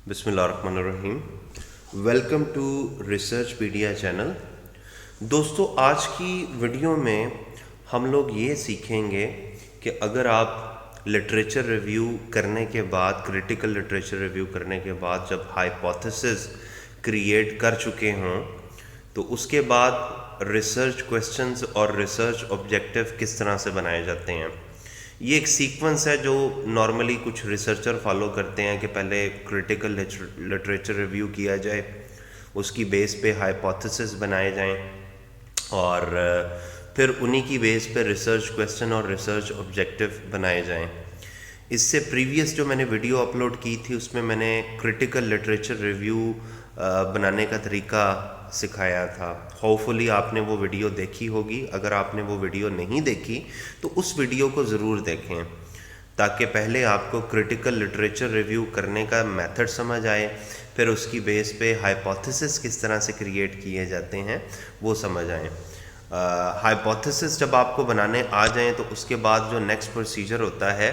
बिस्मिल्लाहिर्रहमानिर्रहीम। Welcome to research pedia channel. दोस्तों, आज की वीडियो में हम लोग ये सीखेंगे कि अगर आप लिटरेचर रिव्यू करने के बाद, क्रिटिकल लिटरेचर रिव्यू करने के बाद जब हाइपोथेसिस क्रिएट कर चुके हों तो उसके बाद रिसर्च क्वेश्चंस और रिसर्च ऑब्जेक्टिव किस तरह से बनाए जाते हैं। ये एक सीक्वेंस है जो नॉर्मली कुछ रिसर्चर फॉलो करते हैं कि पहले क्रिटिकल लिटरेचर रिव्यू किया जाए, उसकी बेस पे हाइपोथेसिस बनाए जाएं और फिर उन्हीं की बेस पे रिसर्च क्वेश्चन और रिसर्च ऑब्जेक्टिव बनाए जाएं। इससे प्रीवियस जो मैंने वीडियो अपलोड की थी उसमें मैंने क्रिटिकल लिटरेचर रिव्यू बनाने का तरीका सिखाया था। होपफुली आपने वो वीडियो देखी होगी। अगर आपने वो वीडियो नहीं देखी तो उस वीडियो को ज़रूर देखें ताकि पहले आपको क्रिटिकल लिटरेचर रिव्यू करने का मेथड समझ आए, फिर उसकी बेस पे हाइपोथेसिस किस तरह से क्रिएट किए जाते हैं वो समझ आए। हाइपोथेसिस जब आपको बनाने आ जाएं तो उसके बाद जो नेक्स्ट प्रोसीजर होता है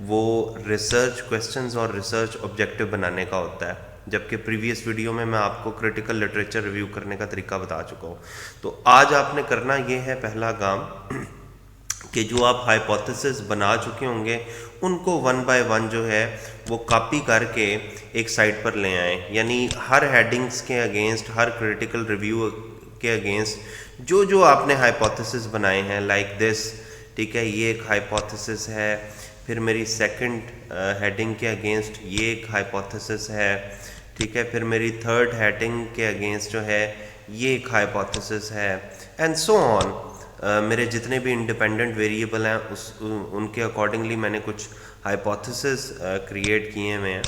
वो रिसर्च क्वेश्चंस और रिसर्च ऑब्जेक्टिव बनाने का होता है, जबकि प्रीवियस वीडियो में मैं आपको क्रिटिकल लिटरेचर रिव्यू करने का तरीका बता चुका हूँ। तो आज आपने करना ये है पहला काम कि जो आप हाइपोथेसिस बना चुके होंगे उनको वन बाय वन जो है वो कॉपी करके एक साइड पर ले आएँ। यानी हर हेडिंग्स के अगेंस्ट, हर क्रिटिकल रिव्यू के अगेंस्ट जो जो आपने हाइपोथेसिस बनाए हैं, लाइक दिस, ठीक है, ये एक हाइपोथेसिस है। फिर मेरी सेकंड हेडिंग के अगेंस्ट ये एक हाइपोथेसिस है, ठीक है। फिर मेरी थर्ड हेडिंग के अगेंस्ट जो है ये एक हाइपोथेसिस है, एंड सो ऑन। मेरे जितने भी इंडिपेंडेंट वेरिएबल हैं उनके अकॉर्डिंगली मैंने कुछ हाइपोथेसिस क्रिएट किए हुए हैं।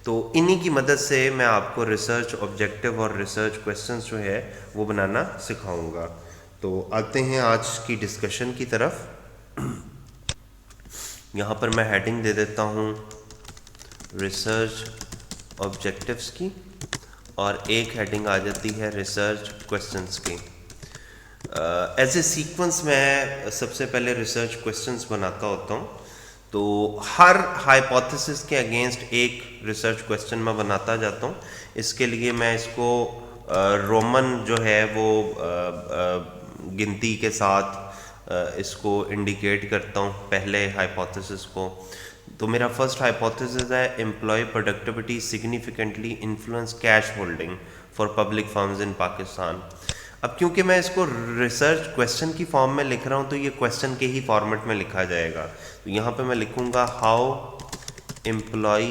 तो इन्हीं की मदद से मैं आपको रिसर्च ऑब्जेक्टिव और रिसर्च क्वेश्चंस जो है वो बनाना सिखाऊंगा। तो आते हैं आज की डिस्कशन की तरफ। यहाँ पर मैं हेडिंग दे देता हूँ रिसर्च ऑब्जेक्टिव्स की, और एक हेडिंग आ जाती है रिसर्च क्वेश्चंस की। एज ए सीक्वेंस मैं सबसे पहले रिसर्च क्वेश्चंस बनाता होता हूँ। तो हर हाइपोथेसिस के अगेंस्ट एक रिसर्च क्वेश्चन मैं बनाता जाता हूँ। इसके लिए मैं इसको रोमन जो है वो गिनती के साथ इसको इंडिकेट करता हूँ पहले हाइपोथेसिस को। तो मेरा फर्स्ट हाइपोथेसिस है employ productivity significantly influence cash holding for public firms in Pakistan. अब क्योंकि मैं इसको रिसर्च क्वेश्चन की फॉर्म में लिख रहा हूँ तो ये क्वेश्चन के ही फॉर्मेट में लिखा जाएगा। तो यहाँ पे मैं लिखूँगा how employ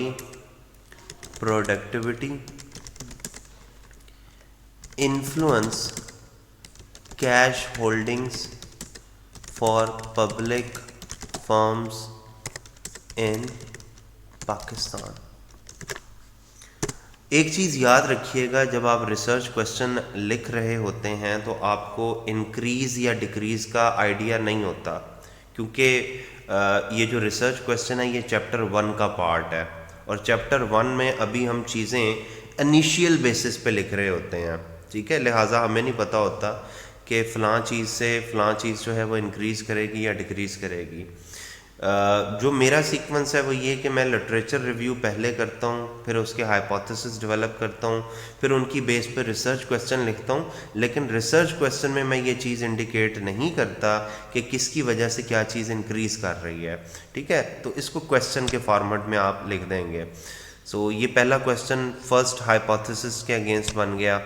productivity influence cash holdings for public firms in Pakistan. एक चीज़ याद रखिएगा, जब आप रिसर्च क्वेश्चन लिख रहे होते हैं तो आपको इंक्रीज़ या डिक्रीज़ का आइडिया नहीं होता, क्योंकि ये जो रिसर्च क्वेश्चन है ये चैप्टर 1 का पार्ट है, और चैप्टर 1 में अभी हम चीज़ें इनिशियल बेसिस पे लिख रहे होते हैं, ठीक है। लिहाजा हमें नहीं पता होता कि फ़लाँ चीज़ से फ़लाँ चीज़ जो है वो इंक्रीज़ करेगी या डिक्रीज़ करेगी। जो मेरा सीक्वेंस है वो ये कि मैं लिटरेचर रिव्यू पहले करता हूँ, फिर उसके हाइपोथेसिस डेवलप करता हूँ, फिर उनकी बेस पर रिसर्च क्वेश्चन लिखता हूँ। लेकिन रिसर्च क्वेश्चन में मैं ये चीज़ इंडिकेट नहीं करता कि किसकी वजह से क्या चीज़ इंक्रीज़ कर रही है, ठीक है। तो इसको क्वेश्चन के फॉर्मेट में आप लिख देंगे। सो ये पहला क्वेश्चन फर्स्ट हाइपोथेसिस के अगेंस्ट बन गया,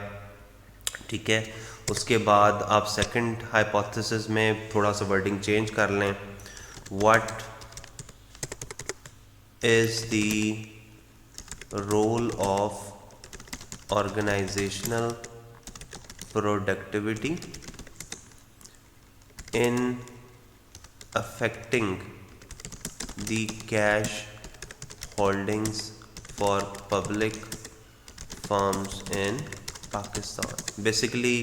ठीक है। उसके बाद आप सेकंड हाइपोथेसिस में थोड़ा सा वर्डिंग चेंज कर लें। What is the role of organizational productivity in affecting the cash holdings for public firms in Pakistan. Basically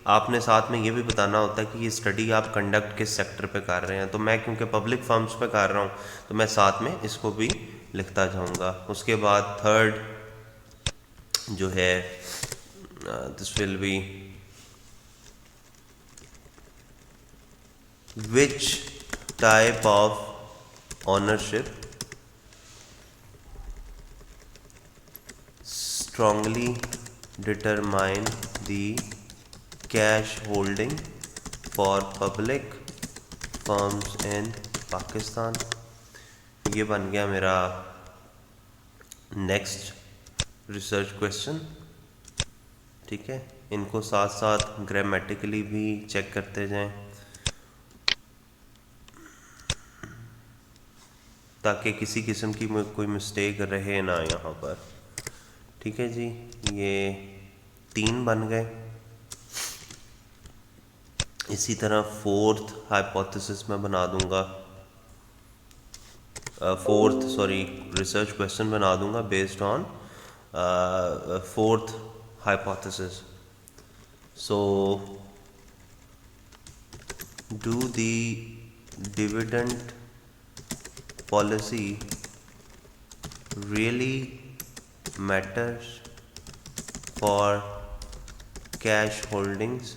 आपने साथ में ये भी बताना होता है कि ये स्टडी आप कंडक्ट किस सेक्टर पे कर रहे हैं। तो मैं क्योंकि पब्लिक फर्म्स पे कर रहा हूँ तो मैं साथ में इसको भी लिखता जाऊँगा। उसके बाद थर्ड जो है this will be which type of ownership strongly determine the cash holding for public firms in Pakistan। ये बन गया मेरा नेक्स्ट रिसर्च क्वेश्चन। ठीक है, इनको साथ साथ ग्रामेटिकली भी चेक करते जाएं ताकि किसी किस्म की कोई मिस्टेक रहे ना यहाँ पर। ठीक है जी, ये 3 बन गए। इसी तरह फोर्थ हाइपोथेसिस मैं बना दूंगा, रिसर्च क्वेश्चन बना दूंगा based on fourth hypothesis. So do the dividend policy really matters for cash holdings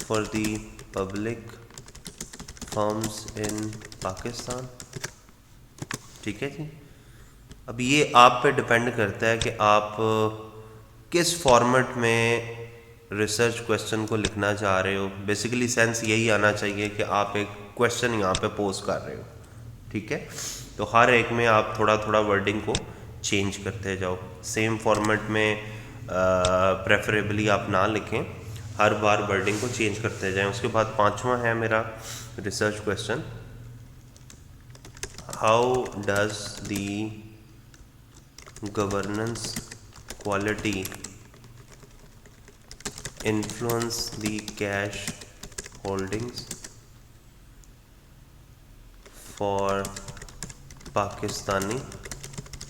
for the public firms in Pakistan। ठीक है जी, अब ये आप पे डिपेंड करता है कि आप किस फॉर्मेट में रिसर्च क्वेश्चन को लिखना चाह रहे हो। बेसिकली सेंस यही आना चाहिए कि आप एक क्वेश्चन यहाँ पे पोज कर रहे हो। ठीक है, तो हर एक में आप थोड़ा थोड़ा वर्डिंग को चेंज करते जाओ। सेम फॉर्मेट में प्रेफरेबली आप ना लिखें, हर बार वर्डिंग को चेंज करते जाएं। उसके बाद 5वां है मेरा research question, how does the governance quality influence the cash holdings for Pakistani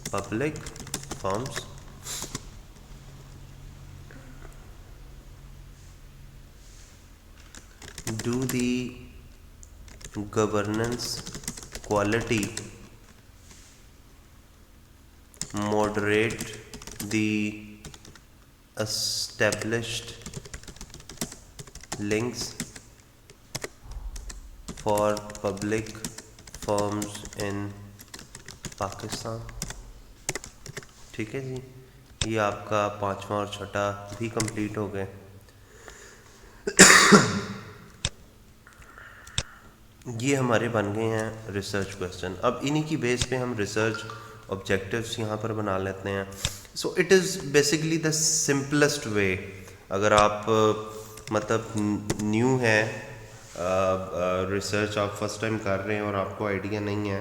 public firms। Do the governance quality moderate the established links for public firms in Pakistan। ठीक है जी, ये आपका 5वां और 6ठा भी कंप्लीट हो गए। ये हमारे बन गए हैं रिसर्च क्वेश्चन। अब इन्हीं की बेस पे हम रिसर्च ऑब्जेक्टिव्स यहाँ पर बना लेते हैं। So it is basically the simplest way. अगर आप मतलब न्यू है, रिसर्च आप फर्स्ट टाइम कर रहे हैं और आपको आइडिया नहीं है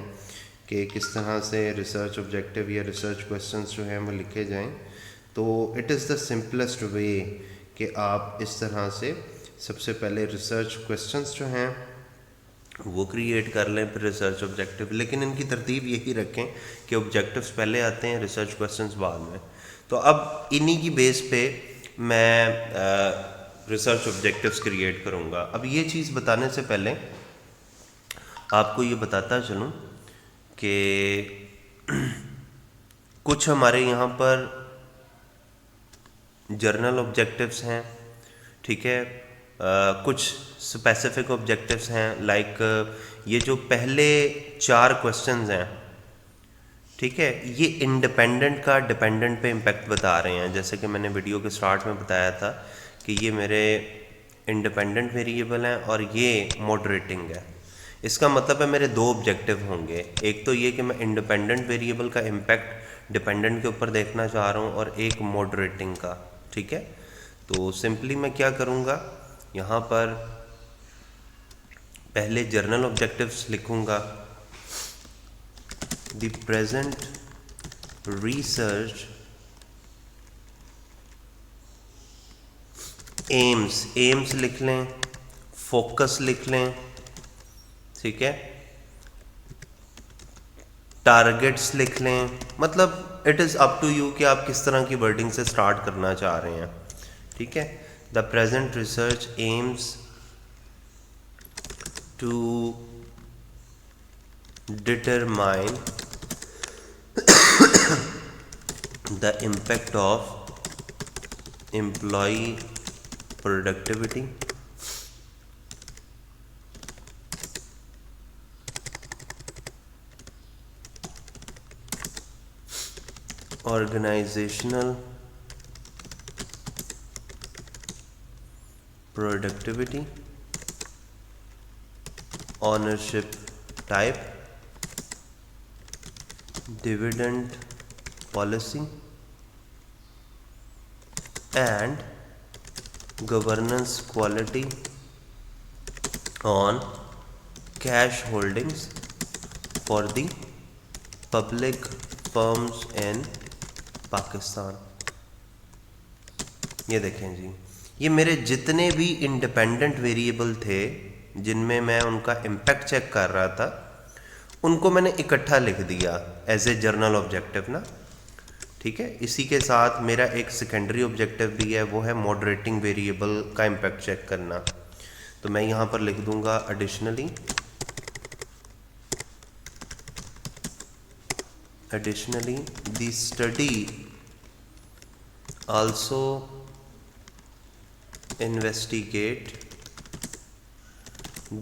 कि किस तरह से रिसर्च ऑब्जेक्टिव या रिसर्च क्वेश्चंस जो हैं वो लिखे जाएं, तो it is the simplest way कि आप इस तरह से सबसे पहले रिसर्च क्वेश्चंस जो हैं वो क्रिएट कर लें, फिर रिसर्च ऑब्जेक्टिव। लेकिन इनकी तरतीब यही रखें कि ऑब्जेक्टिव्स पहले आते हैं, रिसर्च क्वेश्चंस बाद में। तो अब इन्हीं की बेस पे मैं रिसर्च ऑब्जेक्टिव्स क्रिएट करूँगा। अब ये चीज़ बताने से पहले आपको ये बताता चलूँ कि कुछ हमारे यहाँ पर जर्नल ऑब्जेक्टिव्स हैं। ठीक है, कुछ स्पेसिफिक ऑब्जेक्टिव्स हैं, लाइक ये जो पहले 4 क्वेश्चंस हैं, ठीक है, ये इंडिपेंडेंट का डिपेंडेंट पे इम्पैक्ट बता रहे हैं। जैसे कि मैंने वीडियो के स्टार्ट में बताया था कि ये मेरे इंडिपेंडेंट वेरिएबल हैं और ये मॉडरेटिंग है। इसका मतलब है मेरे 2 ऑब्जेक्टिव होंगे। एक तो ये कि मैं इंडिपेंडेंट वेरिएबल का इम्पैक्ट डिपेंडेंट के ऊपर देखना चाह रहा हूँ, और एक मॉडरेटिंग का। ठीक है, तो सिंपली मैं क्या करूँगा, यहाँ पर पहले जर्नल ऑब्जेक्टिव्स लिखूँगा। द प्रेजेंट रिसर्च एम्स लिख लें, फोकस लिख लें। ठीक है, टारगेट्स लिख लें। मतलब it is up to you कि आप किस तरह की वर्डिंग से स्टार्ट करना चाह रहे हैं। ठीक है, the present research aims to determine the impact of employee productivity organizational productivity, ownership type, dividend policy, and governance quality on cash holdings for the public firms in Pakistan. ये देखें जी, ये मेरे जितने भी इंडिपेंडेंट वेरिएबल थे जिनमें मैं उनका इम्पैक्ट चेक कर रहा था, उनको मैंने इकट्ठा लिख दिया एज ए जर्नल ऑब्जेक्टिव ना। ठीक है, इसी के साथ मेरा एक सेकेंडरी ऑब्जेक्टिव भी है, वो है मॉडरेटिंग वेरिएबल का इम्पैक्ट चेक करना। तो मैं यहाँ पर लिख दूंगा additionally the study also investigate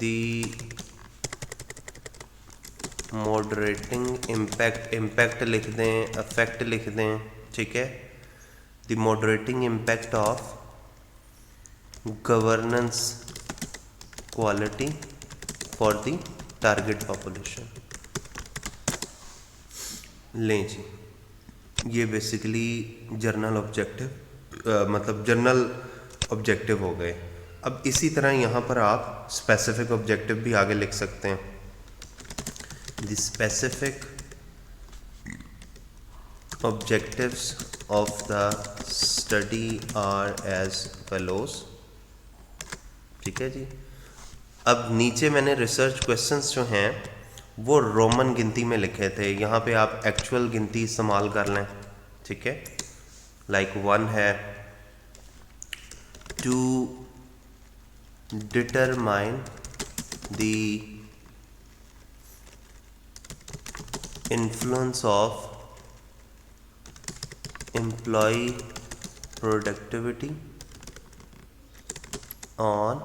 the moderating impact लिख दें, effect लिख दें, ठीक है, the moderating impact of governance quality for the target population। लें जी, ये बेसिकली जर्नल ऑब्जेक्टिव मतलब जर्नल ऑब्जेक्टिव हो गए। अब इसी तरह यहाँ पर आप स्पेसिफिक ऑब्जेक्टिव भी आगे लिख सकते हैं। The specific objectives of the study are as follows. ठीक है जी। अब नीचे मैंने रिसर्च क्वेश्चंस जो हैं वो रोमन गिनती में लिखे थे, यहाँ पे आप एक्चुअल गिनती इस्तेमाल कर लें। ठीक है, लाइक 1 है to determine the influence of employ productivity on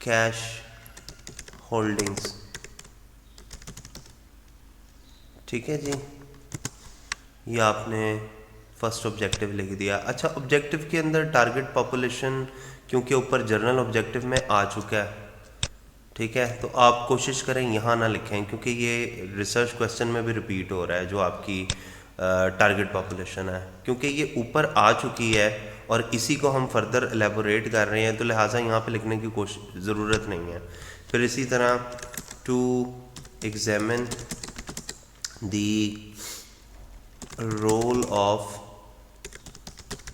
cash holdings. ठीक है जी, ये आपने फर्स्ट ऑब्जेक्टिव लिख दिया। अच्छा, ऑब्जेक्टिव के अंदर टारगेट पॉपुलेशन क्योंकि ऊपर जर्नल ऑब्जेक्टिव में आ चुका है, ठीक है, तो आप कोशिश करें यहाँ ना लिखें क्योंकि ये रिसर्च क्वेश्चन में भी रिपीट हो रहा है जो आपकी टारगेट पॉपुलेशन है, क्योंकि ये ऊपर आ चुकी है और इसी को हम फर्दर एलेबोरेट कर रहे हैं, तो लिहाजा यहाँ पे लिखने की कोशिश ज़रूरत नहीं है। फिर इसी तरह to examine the role of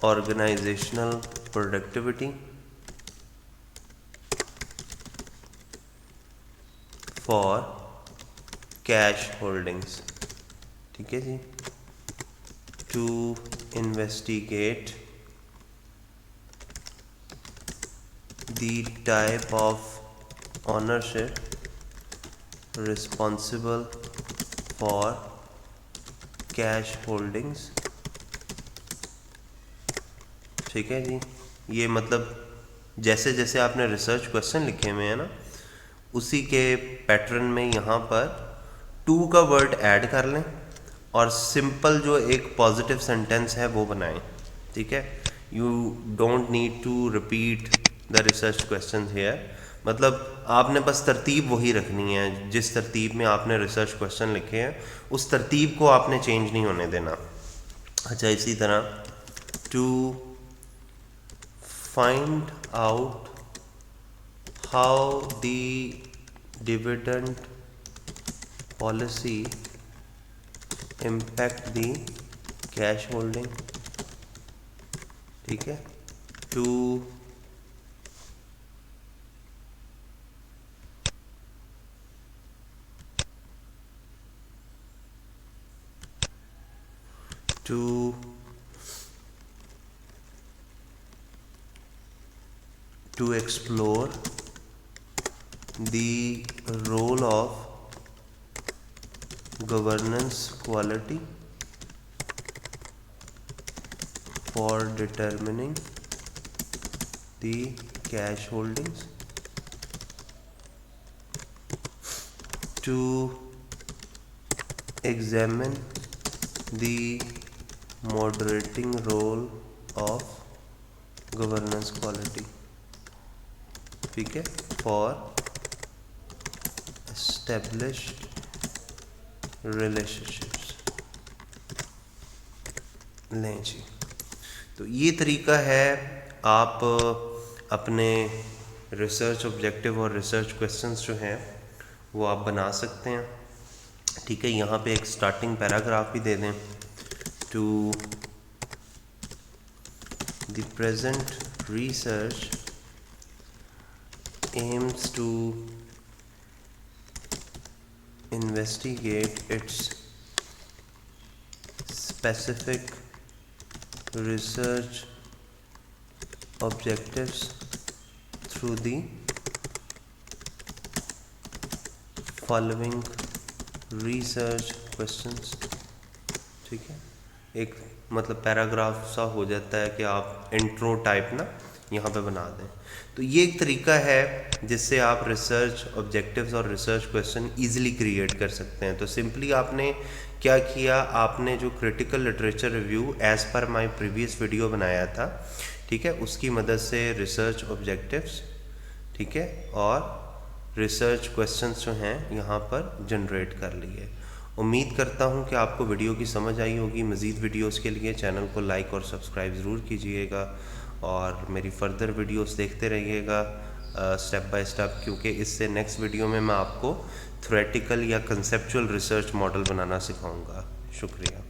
organizational productivity for cash holdings। ठीक है जी। to investigate the type of ownership responsible for cash holdings। ठीक है जी, ये मतलब जैसे जैसे आपने रिसर्च क्वेश्चन लिखे हुए हैं ना, उसी के पैटर्न में यहाँ पर टू का वर्ड ऐड कर लें और सिंपल जो एक पॉजिटिव सेंटेंस है वो बनाएं। ठीक है, you don't need to repeat the research question here, मतलब आपने बस तरतीब वही रखनी है, जिस तरतीब में आपने रिसर्च क्वेश्चन लिखे हैं उस तरतीब को आपने चेंज नहीं होने देना। अच्छा, इसी तरह to find out how the dividend policy impact the cash holding. ठीक है, to to explore the role of governance quality for determining the cash holdings, to examine the moderating role of governance quality, ठीक है, for established relationships। लें जी, तो ये तरीका है आप अपने रिसर्च ऑब्जेक्टिव और रिसर्च क्वेश्चंस जो हैं वो आप बना सकते हैं, ठीक है। यहाँ पे एक स्टार्टिंग पैराग्राफ भी दे दें, to the present research aims to investigate its specific research objectives through the following research questions, ठीक है। एक मतलब पैराग्राफ सा हो जाता है कि आप इंट्रो टाइप ना यहाँ पे बना दें। तो ये एक तरीका है जिससे आप रिसर्च ऑब्जेक्टिव्स और रिसर्च क्वेश्चन इजीली क्रिएट कर सकते हैं। तो सिंपली आपने क्या किया, आपने जो critical literature review as per my previous video बनाया था, ठीक है, उसकी मदद से रिसर्च ऑब्जेक्टिव्स, ठीक है, और रिसर्च क्वेश्चंस जो हैं यहाँ पर जनरेट कर लिए। उम्मीद करता हूँ कि आपको वीडियो की समझ आई होगी। मज़ीद वीडियोस के लिए चैनल को लाइक और सब्सक्राइब ज़रूर कीजिएगा और मेरी फर्दर वीडियोस देखते रहिएगा स्टेप बाय स्टेप, क्योंकि इससे नेक्स्ट वीडियो में मैं आपको थ्योरेटिकल या कंसेप्चुअल रिसर्च मॉडल बनाना सिखाऊंगा। शुक्रिया।